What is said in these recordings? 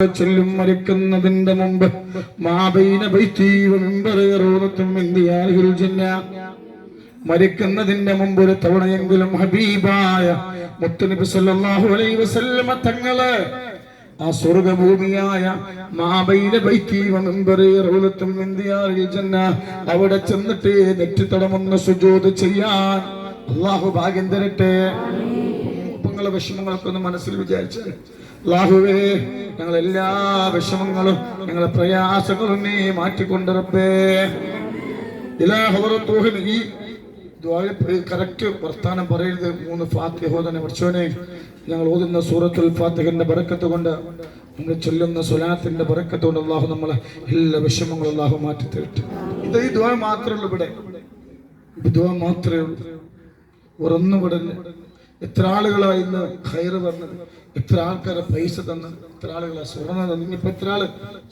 ചൊല്ലും മരിക്കുന്നതിന്റെ മുമ്പ് മരിക്കുന്നതിന്റെ മുമ്പ് ഒരു തവണയെങ്കിലും ഹബീബായ മുത്തുനബി സല്ലല്ലാഹു അലൈഹി വസല്ലമ തങ്ങളെ ആ സ്വർഗ്ഗഭൂമിയായ അവിടെ ചെന്നിട്ട് നെറ്റിത്തടമൊന്ന് സുജൂദ് ചെയ്യാൻ അല്ലാഹു ഭാഗ്യം തരട്ടെ. നിങ്ങളെ വിഷമങ്ങളൊക്കെ ഒന്ന് മനസ്സിൽ വിചാരിച്ചാൽ, അല്ലാഹുവേ ഞങ്ങളെ എല്ലാ വിഷമങ്ങളും ഞങ്ങളെ പ്രയാസങ്ങളും നീ മാറ്റിക്കൊണ്ട് റബ്ബേ. ഈ കറക്റ്റ് വർത്താനം പറയരുത്. 3 ഫാത്തിഹ ഓതനെ പഠിച്ചോനെ. ഞങ്ങൾ ഓതുന്ന സൂറത്തുൽ ഫാത്തിഹന്റെ ബറക്കത്ത് കൊണ്ട്, നമ്മൾ ചൊല്ലുന്ന സ്വലാത്തിന്റെ ബറക്കത്ത് കൊണ്ട് അല്ലാഹു നമ്മളെ എല്ലാ വിഷമങ്ങളും അല്ലാഹു മാറ്റി തരട്ടെ. ഇത് ഈ ദുആ മാത്രമേ ഉള്ളൂ. ഇവിടെ ദുആ മാത്രമേ ഉള്ളൂ, ഒരൊന്നും ഇവിടെ. എത്ര ആളുകളായി ഇന്ന് ഖൈറ് പറഞ്ഞത്, എത്ര ആൾക്കാരെ പൈസ തന്നത്, എത്ര ആളുകളെ സ്വർണ്ണം തന്നു. ഇനിയിപ്പോ എത്ര ആള്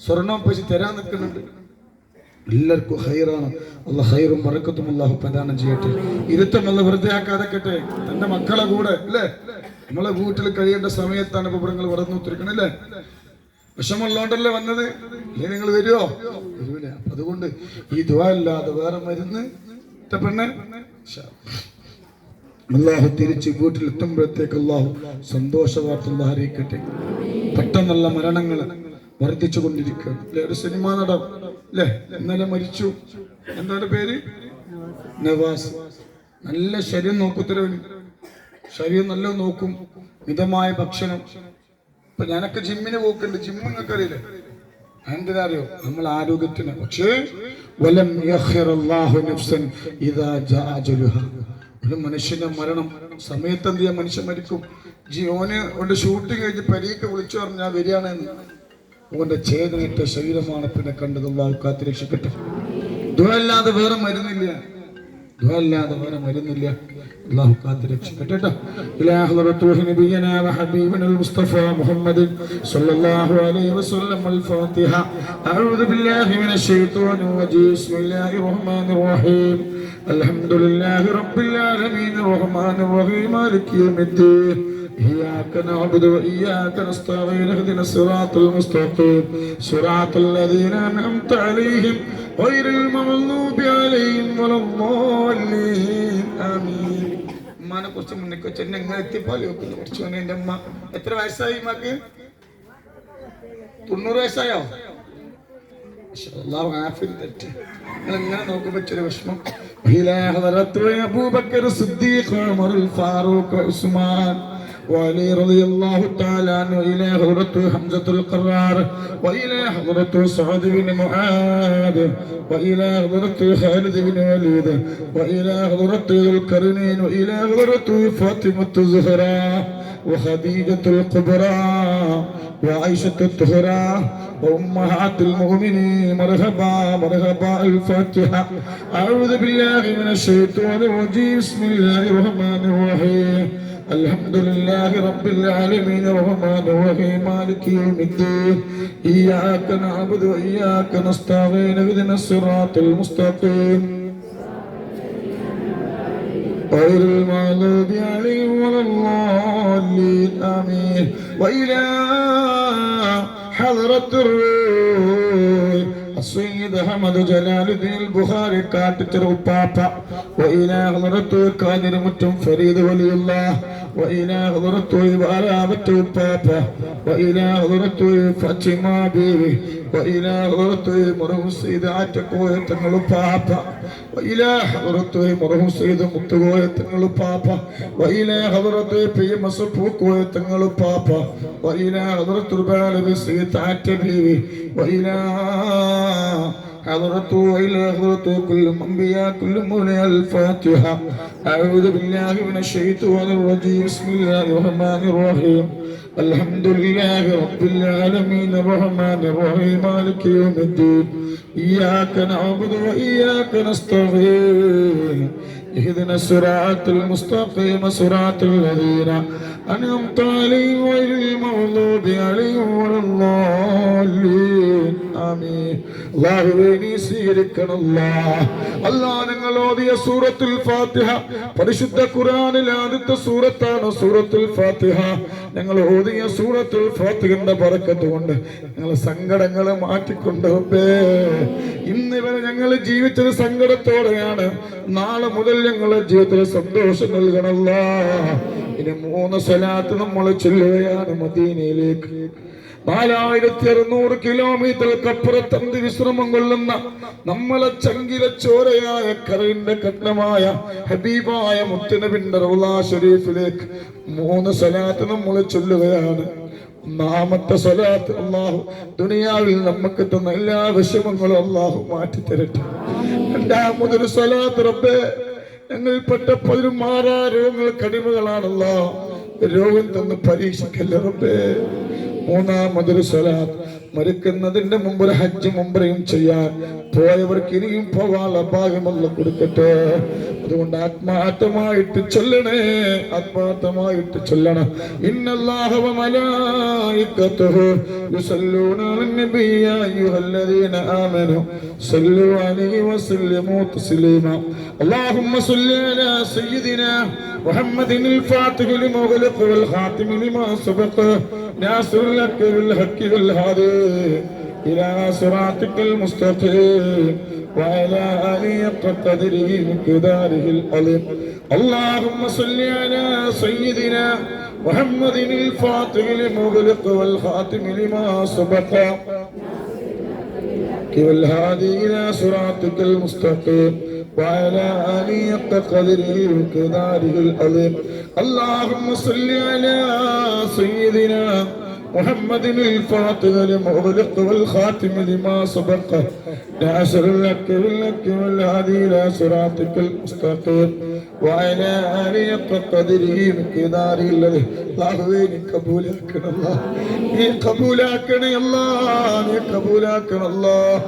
സ്വർണ്ണം പൈസ തരാൻ നിൽക്കുന്നുണ്ട്. എല്ലാവർക്കും ഖൈറാണ്. അല്ലാഹു ഖൈറും ബറക്കത്തും അല്ലാഹു പ്രദാനം ചെയ്യട്ടെ. ഇരുത്തം അല്ലാഹു വെറുതെ ആക്കാതെക്കട്ടെ. തന്റെ മക്കളെ കൂടെ അല്ലേ, നമ്മളെ വീട്ടിൽ കഴിയേണ്ട സമയത്താണ് ഇപ്പൊ നിങ്ങൾ വളർന്നുത്തിരിക്കണം അല്ലേ. വിഷമുള്ളോണ്ടല്ലേ വന്നത്, ഇല്ലേ നിങ്ങൾ വരുമോ? വരൂല. അതുകൊണ്ട് ഈ ദുആ അല്ലാതെ വേറെ മരുന്ന് പെണ്ണെ അല്ലാഹു തിരിച്ച് വീട്ടിലെത്തുമ്പോഴത്തേക്ക് അല്ലാഹു സന്തോഷ വാർത്ത അറിയിക്കട്ടെ. പെട്ടെന്നുള്ള മരണങ്ങൾ വർദ്ധിച്ചു കൊണ്ടിരിക്കുകയാണ്. ഒരു സിനിമാ നടൻ അല്ലേ, ഇന്നലെ മരിച്ചു. എന്താണ് പേര്? നവാസ്. നല്ല ശരീരം നോക്കുത്തരവന്, ശരീരം നല്ല നോക്കും, മിതമായ ഭക്ഷണം. ഇപ്പൊ ഞാനൊക്കെ ജിമ്മിന് പോക്കുണ്ട്. ജിമ്മ് നിങ്ങൾക്ക് അറിയില്ലേ, എന്തിനാ അറിയോ? നമ്മൾ ആരോഗ്യത്തിന്. പക്ഷേ വലം യഖിറല്ലാഹു നഫ്സൻ ഇദാ ജാ അജലുഹാ. ഒരു മനുഷ്യന്റെ മരണം സമയത്ത് എന്ത് ചെയ്യാൻ? മനുഷ്യൻ മരിക്കും. ഓന് അവന്റെ ഷൂട്ടിങ് കഴിഞ്ഞ് പരീക്ക് വിളിച്ചു പറഞ്ഞാൽ വരികയാണെന്ന്. അവന്റെ ചേതനിട്ട ശരീരമാണ് പിന്നെ കണ്ടത്. അല്ലാഹു കാത്ത് രക്ഷിക്കട്ടെ. ദുആ അല്ലാതെ വേറെ മരുന്നില്ല, ദുആ അല്ലാതെ വേറെ മരുന്നില്ല. അല്ലാഹു കാത്ത് രക്ഷിക്കട്ടെ. ഇലാ ഹളറത്തു നബിയനാ വ ഹബീബിനൽ മുസ്തഫ മുഹമ്മദ് സ്വല്ലല്ലാഹു അലൈഹി വസല്ലം. അൽ ഫാത്തിഹ. അഊദു ബില്ലാഹി മിനശ് ശൈത്വാനിർ റജീം. ബിസ്മില്ലാഹിർ റഹ്മാനിർ റഹീം. അൽഹംദുലില്ലാഹി റബ്ബിൽ ആലമീൻ റഹ്മാനിർ റഹീം മാലികി യൗമിദ്ദീൻ. إياك نعبد وإياك نستعين اهدنا الصراط المستقيم صراط الذين أنعمت عليهم غير المغضوب عليهم ولا الضالين آمين. ഉമ്മാനെ കുറിച്ച് മുന്നേ വെച്ച് എന്നെ എങ്ങനെ എത്തിപ്പാല് വെക്കുന്നു കുറച്ച്. എൻ്റെ അമ്മ എത്ര വയസ്സായി? ഉമ്മക്ക് 90 വയസ്സായോ? അല്ലാഹു ആഫിയത്ത് തരട്ടെ. നിങ്ങൾ ഇങ്ങനെ നോക്കുമ്പോൾ ഇച്ചിരി വിഷമം. അബൂബക്കർ സിദ്ദീഖ്, ഉമറുൽ ഫാറൂഖ്, ഉസ്മാൻ وعلي رضي الله تعالى عنه. إلى حضرة حمزة القرار، وإلى حضرة سعد بن معاذ، وإلى حضرة خالد بن وليد، وإلى حضرة ذو القرنين، وإلى حضرة فاطمة الزهراء، وخديجة الكبرى، وعائشة الطهرى، وأمهات المؤمنين. مرحبا مرحبا. الفاتحة. أعوذ بالله من الشيطان الرجيم. بسم الله الرحمن الرحيم. الحمد لله رب العالمين الرحمن الرحيم مالك يوم الدين. إياك نعبد وإياك نستعين اهدنا الصراط المستقيم غير المغضوب عليهم ولا الضالين آمين. وإلى حضرة الروح السيد أحمد جلال الدين البخاري كاتب بابا، وإلى حضرة قادر متم فريد ولي الله، وإلى حضرة بارابة بابا، وإلى حضرة فاطمة بيبي، وإلى حضرة مرهم السيد عتقوية تنقل بابا، وإلى حضرة مرهم السيد مقتقوية تنقل بابا، وإلى حضرة بي مصبوكوية تنقل بابا، وإلى حضرة البالغ السيد عتبيبي، وإلى حضرته إلى حضرته كل أنبياء كل مولى. الفاتحة. أعوذ بالله من الشيطان الرجيم. بسم الله الرحمن الرحيم. الحمد لله رب العالمين الرحمن الرحيم مالك يوم الدين. إياك نعبد وإياك نستعين اهدنا الصراط المستقيم صراط الذين أنعمت عليهم غير المغضوب عليهم ولا الضالين آمين. അല്ലാഹുവേ നീ സ്വീകരിക്കണം അല്ലാഹ്. ഞങ്ങൾ ഓതിയ സൂറത്തുൽ ഫാത്തിഹ പരിശുദ്ധ ഖുർആനിലെ ആദ്യത്തെ സൂറത്താണ് സൂറത്തുൽ ഫാത്തിഹ. ഞങ്ങൾ ഓതിയ സൂറത്തുൽ ഫാത്തിഹയുടെ ബറക്കത്ത് കൊണ്ട് ഞങ്ങൾ സങ്കടങ്ങൾ മാറ്റിക്കൊണ്ട് റബ്ബേ, ഇന്ന് വരെ ഞങ്ങൾ ജീവിച്ചത് സങ്കടത്തോടെയാണ്. നാളെ മുതൽ ഞങ്ങളുടെ ജീവിതത്തിൽ സന്തോഷം നൽകണമല്ല. ഇനി 3 സ്വലാത്ത് നമ്മൾ ചൊല്ലുകയാണ് മദീനയിലേക്ക്. 4600 കിലോമീറ്റർക്കപ്പുറത്ത് അന്തിവിശ്രമം കൊള്ളുന്ന നമ്മളെ ചങ്കിലെ ചോരയായ കരളിന്റെ കഠിനമായ ഹബീബായ മുത്തുനബിന്റെ റൗള ഷരീഫിലേക്ക് 3 സ്വലാത്ത് നമ്മൾ ചൊല്ലുകയാണ്. ഒന്നാമത്തെ സ്വലാത്ത്, അല്ലാഹു ദുനിയാവിൽ നമുക്ക് തന്ന എല്ലാ വിഷമങ്ങളും അല്ലാഹു മാറ്റി തരട്ടെ. രണ്ടാമതൊരു സ്വലാത്ത്, റബ്ബേ ഞങ്ങൾപ്പെട്ട പലരും മാറാ രോഗങ്ങൾ കടിമകളാണല്ലോ, രോഗം തന്ന് പരീക്ഷിക്കല്ലേ റബ്ബേ. മൂന്നാമതൊരു സ്വലാത്ത്, മരിക്കുന്നതിന്റെ മുമ്പ് ഒരു ഹജ്ജ് ഉംറയും ചെയ്യാൻ പോയവർക്ക് ഇനിയും പോകാനുള്ള ഭാഗ്യമല്ല കൊടുക്കട്ടെ. അതുകൊണ്ട് ആത്മാർത്ഥമായിട്ട് ചൊല്ലണേ, ആത്മാർത്ഥമായിട്ട് ചൊല്ലണം. ഇന്നല്ലാഹ വ മലായികതുഹു യുസല്ലൂന അലൻ-നബി യാ അയ്യുഹല്ലദീന ആമനു സല്ലു അലൈഹി വസല്ലിമു തസ്ലീമാ. അല്ലാഹുമ്മ സ്വല്ലി അലാ സയ്യിദിനാ മുഹമ്മദിൽ ഫാത്തിഹി ലിമാ ഉഗ്ലിഖ വൽ ഖാതിമി ലിമാ സബഖ നാസിറുൽ ഹഖ് ബിൽ ഹഖ് വൽ ഹാദി إلى صراطك المستقيم وعلى آله قدره مقداره العظيم. اللهم صل على سيدنا محمد الفاتح لما أغلق والخاتم لما سبق والهادي إلى صراطك المستقيم وعلى آله قدره مقداره العظيم. اللهم صل على سيدنا محمد الفاتح لما أغلق والخاتم لما سبق ناصر الحق بالحق والهادي إلى صراطك المستقيم وعلى آله قدره مقداره الذي അല്ലാഹുവേ നീ കബൂലാക്കണം അല്ലാഹ്, നീ കബൂലാക്കണേ അല്ലാഹ്, നീ കബൂലാക്കണം അല്ലാഹ്.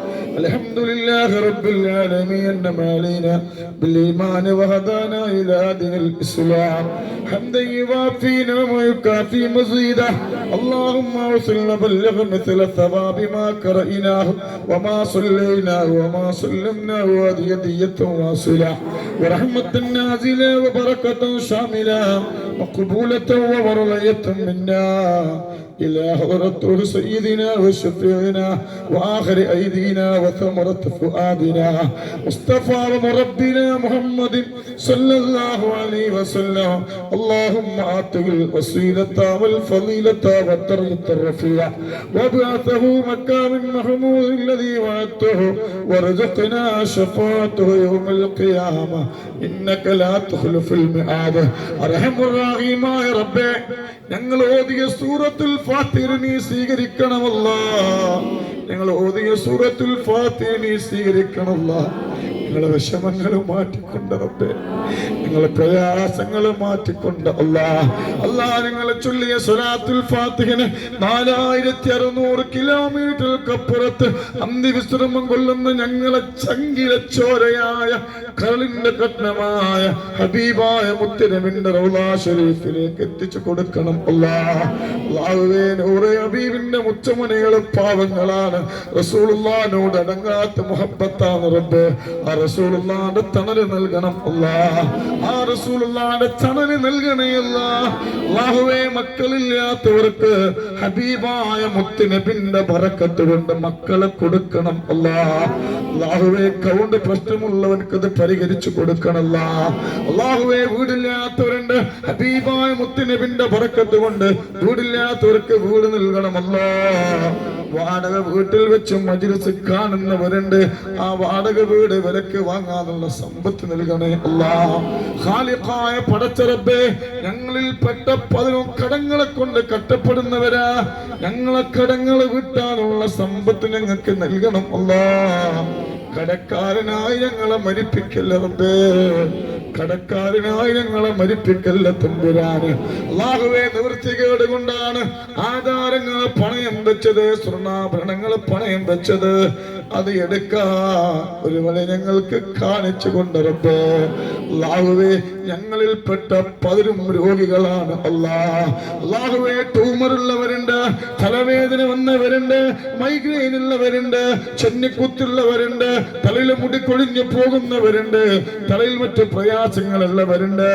الحمدلله رب العالمين أنعم علينا بالإيمان وهدانا إلى دين الإسلام حمدا يوافي نعمه ويكافي مزيده. اللهم وصلنا بلغ مثل ثواب ما قرأناه وما صليناه وما سلمناه وهذه هدية واصلة ورحمة نازلة وبركة شاملة وقبولة ومرضية منا إلى حضرة سيدنا وشفيعنا وآخر أيدينا وثمرة فؤادنا مصطفى ربنا محمد صلى الله عليه وسلم. اللهم آته الوسيلة والفضيلة والدرجة الرفيعة وابعثه مكان محمود الذي وعدته وارزقنا شفاعته يوم القيامة إنك لا تخلف الميعاد. أرحم الراحمين يا ربي, ഞങ്ങൾ ഓതിയ സൂറത്തുൽ ഫാത്തിഹ നീ സ്വീകരിക്കണമല്ലാഹ്. ഞങ്ങൾ ഓതിയ സൂറത്തുൽ ഫാത്തിഹ നീ സ്വീകരിക്കണമല്ലാഹ്. ഞങ്ങളുടെ വിഷമങ്ങൾ മാറ്റിക്കൊണ്ട് റബ്ബേ, ഞങ്ങളുടെ പ്രയാസങ്ങൾ മാറ്റിക്കൊണ്ട് അല്ലാഹ്. ഞങ്ങളെ ചൊല്ലിയ സ്വലാത്തുൽ ഫാത്തിഹിന് 4600 കിലോമീറ്റർക്കപ്പുറത്ത് അന്തിവിശ്രമം കൊള്ളുന്ന ഞങ്ങളെ ചങ്കിലെ ചോരയായ കരളിന്റെ കഠിനമായ ഹബീബായ മുത്തുനബിന്റെ റൗള ഷരീഫിലേക്ക് എത്തിച്ചു കൊടുക്കണം അല്ലാഹുവേ. നൂറെ ഹബീബിന്റെ മുച്ചമുനകളും പാവങ്ങളാണ്, റസൂലുള്ളാഹിനോട് അടങ്ങാത്ത മുഹബ്ബത്താണ് റബ്ബേ. ആ റസൂലുള്ളാഹിന്റെ തണല് നൽകണം അല്ലാഹ്, ആ റസൂലുള്ളാഹിന്റെ തണല് നൽകണേ അല്ലാഹ്. അല്ലാഹുവേ, മക്കളില്ലാത്തവർക്ക് ഹബീബായ മുത്തുനബിന്റെ ബറക്കത്ത് കൊണ്ട് മക്കളെ കൊടുക്കണം അല്ലാഹ്. അല്ലാഹുവേ, കൗണ്ട് പ്രശ്നമുള്ളവർക്ക് അത് പരിഹരിച്ചു കൊടുക്കണം അല്ലാഹുവേ. വീടില്ലാത്തവരുണ്ട്, ഹബീബായ മുത്തുനബിന്റെ ബറക്കത്ത് കൊണ്ട് വീടില്ലാത്തവർക്ക് വീട് നൽകണം അല്ലാഹ്. വാടക വീട്ടിൽ വെച്ച് മജ്‌ലിസ് കാണുന്നവരുണ്ട്, ആ വാടക വീട് വിലക്ക് വാങ്ങാനുള്ള സമ്പത്ത് നൽകണേ അല്ലാഹ്. ഖാലിഖായ പടച്ച റബ്ബേ, ഞങ്ങളിൽ പെട്ട പലരും കടങ്ങളെ കൊണ്ട് കഷ്ടപ്പെടുന്നവരാ, ഞങ്ങളെ കടങ്ങൾ വീട്ടാനുള്ള സമ്പത്ത് ഞങ്ങൾക്ക് നൽകണം അല്ലാഹ്. കടക്കാരനായി ഞങ്ങളെ മരിപ്പിക്കല്ല റബ്ബേ, കടക്കാരനായി ഞങ്ങളെ മരിപ്പിക്കല്ല തമ്പുരാന്. അല്ലാഹുവേ, നിവൃത്തികേട് കൊണ്ടാണ് ആധാരങ്ങൾ പണയം വെച്ചത്, സ്വർണ്ണാഭരണങ്ങൾ പണയം വെച്ചത്. അത് എടുക്കാൻ ഒരു വഴി ഞങ്ങൾക്ക് കാണിച്ചു കൊണ്ട് റബ്ബേ അല്ലാഹുവേ ഞങ്ങളിൽപ്പെട്ട പലരും രോഗികളാണ് അല്ലാഹുവേ ട്യൂമർ ഉള്ളവരുണ്ട്, തലവേദന വന്നവരുണ്ട്, മൈഗ്രെയിൻ ഉള്ളവരുണ്ട്, ചെന്നിക്കുത്തുള്ളവരുണ്ട്, തലയിൽ മുടി കൊഴിഞ്ഞു പോകുന്നവരുണ്ട്, തലയിൽ മറ്റു പ്രയാസങ്ങളുള്ളവരുണ്ട്,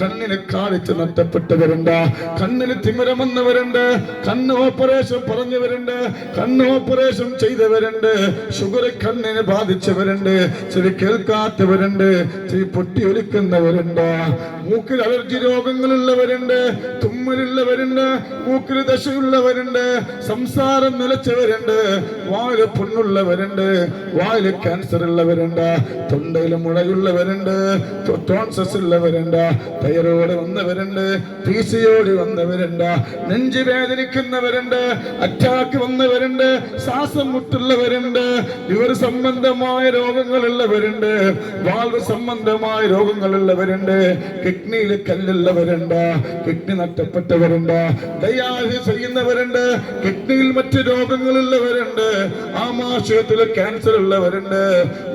കണ്ണിന് കാഴ്ച നഷ്ടപ്പെട്ടവരുണ്ട്, കണ്ണിന് തിമിരം വന്നവരുണ്ട്, കണ്ണ് ഓപ്പറേഷൻ പറഞ്ഞവരുണ്ട്, കണ്ണ് ഓപ്പറേഷൻ ചെയ്തവരുണ്ട്, ഷുഗർ കണ്ണിനെ ബാധിച്ചവരുണ്ട്, ചെവി കേൾക്കാത്തവരുണ്ട്, ചെവി പൊട്ടി ഒലിക്കുന്നവരുണ്ട്, മൂക്കിൽ അലർജി രോഗങ്ങളുള്ളവരുണ്ട്, തുമ്മലുള്ളവരുണ്ട്, മൂക്കിൽ ദശയുള്ളവരുണ്ട്, സംസാരം നിലച്ചവരുണ്ട്, വായില് പുണ്ണുള്ളവരുണ്ട്, വായില് ക്യാൻസർ ഉള്ളവരുണ്ട്, തൊണ്ടയില് മുളയുള്ളവരുണ്ട്, ടോൺസസ് ഉള്ളവരുണ്ട്, തൈറോയ്ഡ് വന്നവരുണ്ട്, PCOD വന്നവരുണ്ട്, നെഞ്ച് വേദനിക്കുന്നവരുണ്ട്, അറ്റാക്ക് വന്നവരുണ്ട്, ശ്വാസം മുട്ടുള്ളവരുണ്ട്, ലിവർ സംബന്ധമായ രോഗങ്ങളുള്ളവരുണ്ട്, വാൽവ് സംബന്ധമായ രോഗങ്ങളുള്ളവരുണ്ട്, കിഡ്നിയിൽ കല്ലുള്ളവരുണ്ട്, കിഡ്നി നഷ്ടപ്പെട്ടവരുണ്ട്, ഡയാലിസിസ് ചെയ്യുന്നവരുണ്ട്, കിഡ്നിയിൽ മറ്റ് രോഗങ്ങളുള്ളവരുണ്ട്, ആമാശയത്തിൽ ക്യാൻസർ ഉള്ളവരുണ്ട്,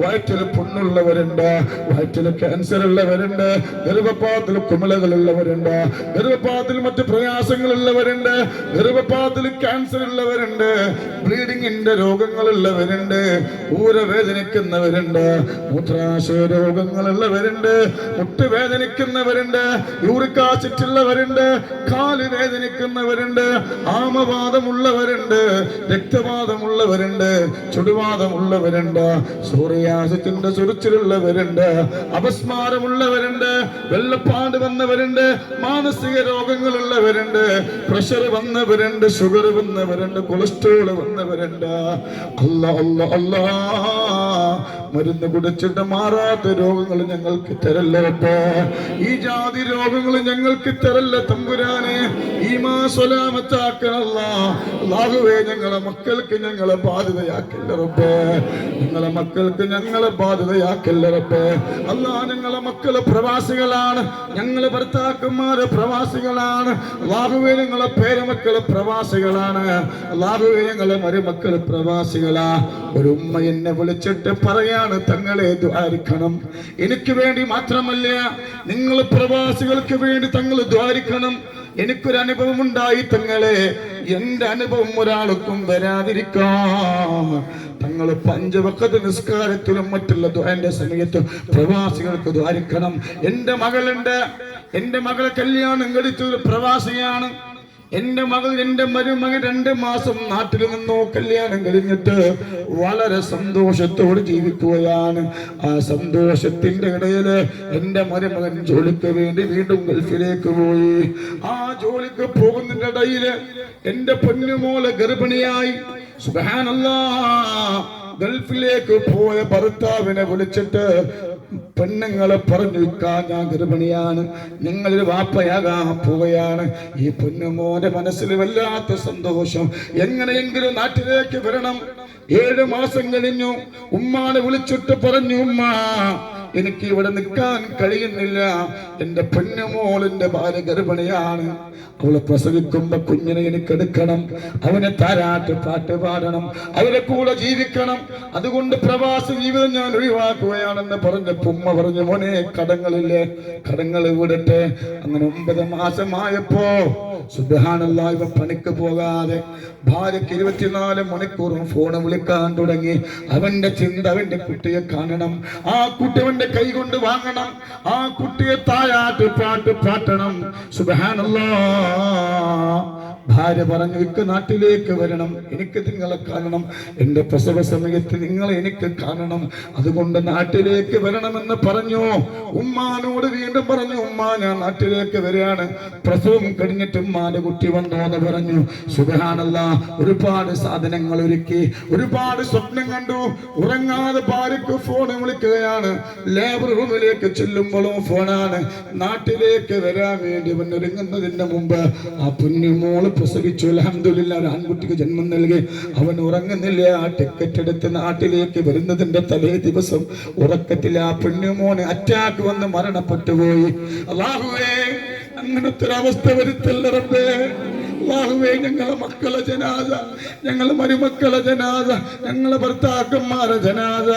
വയറ്റിൽ പുണ്ണുള്ളവരുണ്ട്, വയറ്റിൽ ക്യാൻസർ ഉള്ളവരുണ്ട്, ഗർഭപാതത്തിൽ കുമിളകളുള്ളവരുണ്ട്, ഗർഭപാതത്തിൽ മറ്റ് പ്രയാസങ്ങളുള്ളവരുണ്ട്, ഗർഭപാതത്തിൽ ക്യാൻസർ ഉള്ളവരുണ്ട്, ബ്ലീഡിങ്ങിന്റെ രോഗങ്ങളുള്ളവരുണ്ട്, ഊരവേദനിക്കുന്നവരുണ്ട്, മൂത്രാശയ രോഗങ്ങളുള്ളവരുണ്ട്, മുട്ടുവേദനിക്കുന്നവരുണ്ട്, യൂറിക് ആസിഡ് ഉള്ളവരുണ്ട്, കാല് വേദനിക്കുന്നവരുണ്ട്, ആമവാദമുള്ളവരുണ്ട്, രക്തവാദമുള്ളവരുണ്ട്, ചുടുവാദമുള്ളവരുണ്ട്, സൂറിയാസിന്റെ ചുറിച്ചിലുള്ളവരുണ്ട്, അപസ്മാരമുള്ളവരുണ്ട്, വെള്ളപ്പാട് വന്നവരുണ്ട്, മാനസിക രോഗങ്ങളുള്ളവരുണ്ട്, പ്രഷർ വന്നവരുണ്ട്, ഷുഗർ വന്നവരുണ്ട്, കൊളസ്ട്രോൾ വന്നവരുണ്ട്. അല്ലാ മരുന്ന് കുടിച്ചിട്ട് മാറാത്ത രോഗങ്ങൾ ഞങ്ങൾക്ക് തരല്ലോ. ഈ ജാതി രോഗങ്ങൾ ഞങ്ങൾക്ക് തരല്ല തമ്പുരാനെ. ഈമാ സ്വലാമത്താക്കണല്ലാ. അല്ലാഹുവേ ഞങ്ങളെ മക്കൾക്ക് ഞങ്ങളെ ബാധ്യതയാക്കില്ല റബ്ബേ. ഞങ്ങളെ മക്കൾക്ക് ഞങ്ങളെ ബാധ്യതയാക്കില്ല റബ്ബേ. അല്ലാ ഞങ്ങളെ മക്കള് പ്രവാസികളാണ്, ഞങ്ങളെ ഭർത്താക്കന്മാര് പ്രവാസികളാണ്. അല്ലാഹുവേ ഞങ്ങളെ പേരമക്കള് പ്രവാസികളാണ്. അല്ലാഹുവേ ഞങ്ങളെ മരുമക്കള് പ്രവാസികളാ. ഒരു ഉമ്മ എന്നെ വിളിച്ചിട്ട് പറയാണ്, തങ്ങളെ ദ്വാരിക്കണം. എനിക്ക് വേണ്ടി മാത്രമല്ല, നിങ്ങൾ പ്രവാസികൾക്ക് വേണ്ടി തങ്ങൾ ദ്വാരിക്കണം. എനിക്കൊരു അനുഭവം ഉണ്ടായി തങ്ങളെ, എന്റെ അനുഭവം ഒരാൾക്കും വരാതിരിക്കാം. തങ്ങൾ 5 വഖത്ത് നിസ്കാരത്തിലും മറ്റുള്ള ദുആന്റെ സമയത്തും പ്രവാസികൾക്ക് ദ്വാരിക്കണം. എന്റെ മകളുണ്ട്, എന്റെ മകളെ കല്യാണം കഴിച്ചൊരു പ്രവാസിയാണ്. എന്റെ മകൾ, എന്റെ മരുമകൻ 2 മാസം നാട്ടിൽ നിന്നോ കല്യാണം കഴിഞ്ഞിട്ട് വളരെ സന്തോഷത്തോടെ ജീവിക്കുകയാണ്. ആ സന്തോഷത്തിന്റെ ഇടയില് എന്റെ മരുമകൻ ജോലിക്ക് വേണ്ടി വീണ്ടും ഗൾഫിലേക്ക് പോയി. ആ ജോലിക്ക് പോകുന്നതിന്റെ ഇടയില് എന്റെ പൊന്നുമോള് ഗർഭിണിയായി. സുബ്ഹാനല്ലാഹ്. ഗൾഫിലേക്ക് പോയ ഭർത്താവിനെ വിളിച്ചിട്ട് പെണ്ണുങ്ങളെ പറഞ്ഞു, ഞാൻ ഗർഭിണിയാണ്, നിങ്ങളൊരു വാപ്പയാകാൻ പോവുകയാണ്. ഈ പൊന്നുമോന്റെ മനസ്സിൽ വല്ലാത്ത സന്തോഷം. എങ്ങനെയെങ്കിലും നാട്ടിലേക്ക് വരണം. 7 മാസം കഴിഞ്ഞു. ഉമ്മാനെ വിളിച്ചിട്ട് പറഞ്ഞു, ഉമ്മ എനിക്ക് ഇവിടെ നിൽക്കാൻ കഴിയുന്നില്ല, എന്റെ പൊന്നുമോളിന്റെ ഭാര്യ ഗർഭിണിയാണ്, അവളെ പ്രസവിക്കുമ്പോ കുഞ്ഞിനെ എനിക്ക് എടുക്കണം, അവനെ താരാട്ട് പാട്ട് പാടണം, അവരെ കൂടെ ജീവിക്കണം, അതുകൊണ്ട് പ്രവാസ ജീവിതം ഞാൻ ഒഴിവാക്കുകയാണെന്ന് പറഞ്ഞപ്പോ ഉമ്മ പറഞ്ഞു, മോനെ കടങ്ങളില്ലേ, കടങ്ങൾ വിടട്ടെ. അങ്ങനെ 9 മാസമായപ്പോ സുബ്ഹാനല്ലാഹ്, ഇവ പണിക്ക് പോകാതെ ഭാര്യക്ക് 24 മണിക്കൂറും ഫോൺ വിളിക്കാൻ തുടങ്ങി. അവന്റെ ചിന്ത അവന്റെ കുട്ടിയെ കാണണം, ആ കുട്ടി അവന്റെ കൈ കൊണ്ട് വാങ്ങണം, ആ കുട്ടിയെ താരാട്ട് പാട്ട് പാട്ടണം. സുബ്ഹാനല്ലാഹ്. ഭാര്യ പറഞ്ഞു, എനിക്ക് നാട്ടിലേക്ക് വരണം, എനിക്ക് നിങ്ങളെ കാണണം, എന്റെ പ്രസവ സമയത്ത് നിങ്ങളെ എനിക്ക് കാണണം, അതുകൊണ്ട് നാട്ടിലേക്ക് വരണമെന്ന് പറഞ്ഞു. ഉമ്മാനോട് വീണ്ടും പറഞ്ഞു, ഉമ്മ ഞാൻ നാട്ടിലേക്ക് വരികയാണ്, പ്രസവം കഴിഞ്ഞിട്ട് ഉമ്മാന്റെ കുട്ടി വന്നോ എന്ന് പറഞ്ഞു. സുബ്ഹാനല്ലാഹ്. ഒരുപാട് സാധനങ്ങൾ ഒരുക്കി, ഒരുപാട് സ്വപ്നം കണ്ടു. ഉറങ്ങാതെ ഭാര്യക്ക് ഫോൺ വിളിക്കുകയാണ്. ലേബർ റൂമിലേക്ക് ചെല്ലുമ്പോഴും ഫോണാണ്. നാട്ടിലേക്ക് വരാൻ വേണ്ടി ഒരുങ്ങുന്നതിന് മുമ്പ് ആ പൊന്നുമോള് പ്രസവിച്ചു. അൽഹംദുലില്ലാഹ്, ഒരു ആൺകുട്ടിക്ക് ജന്മം നൽകി. അവൻ ഉറങ്ങുന്നില്ല. ആ ടിക്കറ്റ് എടുത്ത് നാട്ടിലേക്ക് വരുന്നതിന്റെ തലേ ദിവസം ഉറക്കത്തിൽ ആ പൊന്നുമോന് അറ്റാക്ക് വന്ന് മരണപ്പെട്ടു പോയി. അല്ലാഹുവേ, അങ്ങനത്തെ ഒരു അവസ്ഥ വരുത്തല്ല റബ്ബേ. അല്ലാഹുവേ ഞങ്ങളെ മക്കളെ ജനാസ, ഞങ്ങളെ മരുമക്കളെ ജനാസ, ഞങ്ങളെ ഭർത്താക്കന്മാരെ ജനാസ,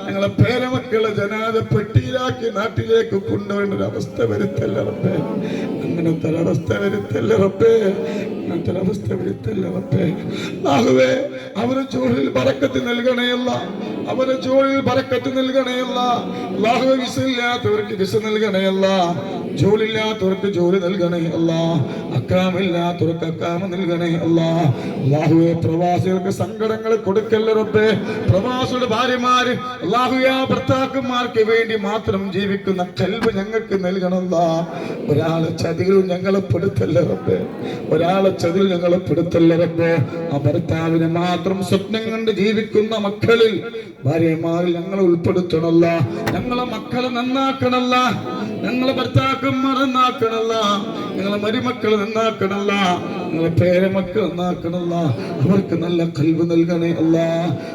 ഞങ്ങളെ പേരമക്കളെ ജനാസ പെട്ടിയിലാക്കി നാട്ടിലേക്ക് കൊണ്ടുവരേണ്ട ഒരു അവസ്ഥ വരുത്തല്ല റബ്ബേ. അങ്ങനത്തെ ഒരവസ്ഥ വരുത്തല്ല റബ്ബേ. അങ്ങനത്തെ ഒരവസ്ഥ വരുത്തല്ല റബ്ബേ. അല്ലാഹുവേ അവരുടെ ജോലിയിൽ ബറക്കത്ത് നൽകണേയല്ല, അവരുടെ ജോലിയിൽ ബറക്കത്ത് നൽകണേയല്ല. അല്ലാഹുവേ വിസയില്ലാത്തവർക്ക് വിസ നൽകണേയല്ല, ജോലി ഇല്ലാത്തവർക്ക് ജോലി നൽകണേ അല്ലാ, അക്കാമില്ലാത്തവർക്ക് അക്കാമ നൽകണേ അല്ലാ. അല്ലാഹുവേ പ്രവാസികൾക്ക് സങ്കടങ്ങൾ കൊടുക്കല്ല റബ്ബേ. പ്രവാസിയുടെ ഭാര്യമാര് അല്ലാഹുവേ ഭർത്താക്കന്മാർക്ക് വേണ്ടി മാത്രം ജീവിക്കുന്ന ഖൽബ് ഞങ്ങൾക്ക് നൽകണമല്ല. ഒരാളെ ചതികളും ഞങ്ങളെ പെടുത്തല്ല റബ്ബേ, ഒരാളെ ചതിൽ ഞങ്ങളെ പെടുത്തല്ല റബ്ബേ. ആ ഭർത്താവിനെ മാത്രം സ്വപ്നം കണ്ട് ജീവിക്കുന്ന മക്കളിൽ ഭാര്യമാരിൽ ഞങ്ങളെ ഉൾപ്പെടുത്തണല്ല. ഞങ്ങളെ മക്കളെ നന്നാക്കണല്ല, ഞങ്ങളെ ഭർത്താക്കന്മാർ നന്നാക്കണല്ല, ഞങ്ങളെ മരുമക്കൾ നന്നാക്കണല്ല, ഞങ്ങളെ പേരമക്കൾ നന്നാക്കണല്ല. അവർക്ക് നല്ല ഖൽബ് നൽകണേ അല്ലാ,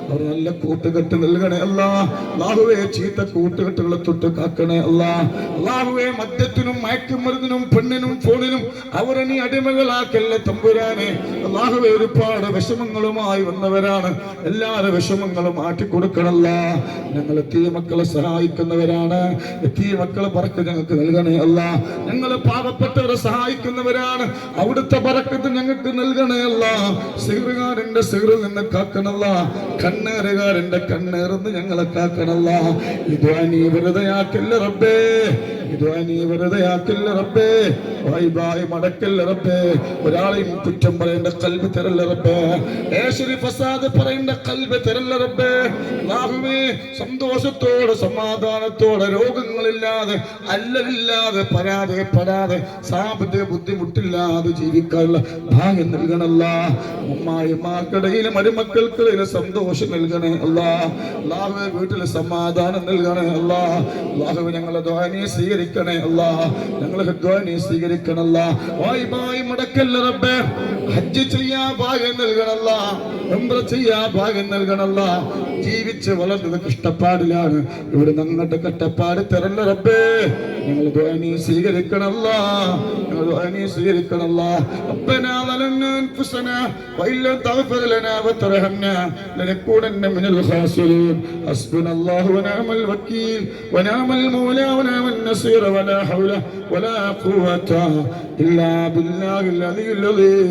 അവർ നല്ല കൂട്ടുകെട്ട് നൽകണേ അല്ലാ. അല്ലാഹുവേ ചീത്ത കൂട്ടുകെട്ടുകളെ തൊട്ട് കാക്കണേ അല്ലാ. അല്ലാഹുവേ മദ്യത്തിനും മയക്കുമരുന്നിനും പെണ്ണിനും ഫോണിനും അവരെ നീ അടിമകളാക്കല്ല തമ്പുരാനെ. അല്ലാഹുവേ ഒരുപാട് വിഷമങ്ങളുമായി വന്നവരാണ്, എല്ലാവരുടെ വിഷമങ്ങളും മാറ്റിക്കൊടുക്കണല്ല. ഞങ്ങൾ എത്തിയ മക്കളെ സഹായിക്കുന്നവരാണ്, എത്തിയ മക്കളെ പറക്ക് ഞങ്ങൾക്ക് നൽകണേ അല്ല. ഞങ്ങൾ പാവപ്പെട്ടവരെ സഹായിക്കുന്നവരാണ്, അവിടുത്തെ പറക്കത്ത് ഞങ്ങൾക്ക് നൽകണേ അല്ല. സിഹറുകാരന്റെ സിഹറിൽ നിന്ന് കാക്കണല്ല, കണ്ണേറുകാരന്റെ കണ്ണേർന്ന് ഞങ്ങളെ കാക്കണല്ല. ഇത് നീ വെറുതെയാക്കില്ല റബ്ബേ, ഇത് നീ വെറുതെയാക്കില്ല റബ്ബേ. വായ്പായി മടക്കല്ല റബ്ബേ. ഒരാളെയും കുറ്റം പറയേണ്ട ഖൽബ് തരല്ല റബ്ബേ, ഏശരി ഫസാദ് പറയേണ്ട ഖൽബ് തരല്ല റബ്ബേ. അല്ലാഹുവേ സന്തോഷത്തോടെ സമാധാനത്തോടെ രോഗങ്ങളില്ലാതെ അല്ലലില്ലാതെ പരാജയപ്പെടാതെ സാമ്പത്തിക ബുദ്ധിമുട്ടില്ലാതെ ജീവിക്കാനുള്ള ഭാഗ്യം നൽകണല്ല. ഉമ്മായിമാർക്കിടയിലും മരുമക്കൾക്കിടയിലെ സന്തോഷം നൽകണേ അല്ലാ. അല്ലാഹുവേ വീട്ടിൽ സമാധാനം നൽകണേ അല്ലാ. അല്ലാഹുവേ ഞങ്ങളെ ദുആ നീ സ്വീകരിക്കണേ അല്ലാ, ഞങ്ങളെ ദുആ നീ സ്വീകരിക്കണല്ല. വായ്പായി മടക്കല്ല റബ്ബേ. ഹജ്ജ് ചെയ്യാ ഭാഗ്യം നൽകണല്ല, ഉംറ ചെയ്യാ ഭാഗ്യം നൽകണല്ല. ജീവിച്ച് വളർന്നത് കഷ്ടപ്പാടിലാണ്, ഇവിടെ ഞങ്ങളുടെ കഷ്ടപ്പാട് തരല്ല റബ്ബേ. ഞങ്ങൾ ദുആ നീ സ്വീകരിക്കണല്ല, ഞങ്ങൾ ദുആ നീ സ്വീകരിക്കണല്ല. റബ്ബനാ ളലനാ അൻഫുസനാ വഇല്ലം തഗ്ഫിർ ലനാ വതർഹംനാ ലനകൂനന്ന മിനൽ ഖാസിരീൻ. ഹസ്ബുനല്ലാഹു വനിഅമൽ വകീൽ വനിഅമൽ മൗലാ വനിഅമൻ നസീർ വലാ ഹൗല വലാ ഖുവത ഇല്ലാ ബില്ലാഹിൽ അലിയ്യിൽ അദീം.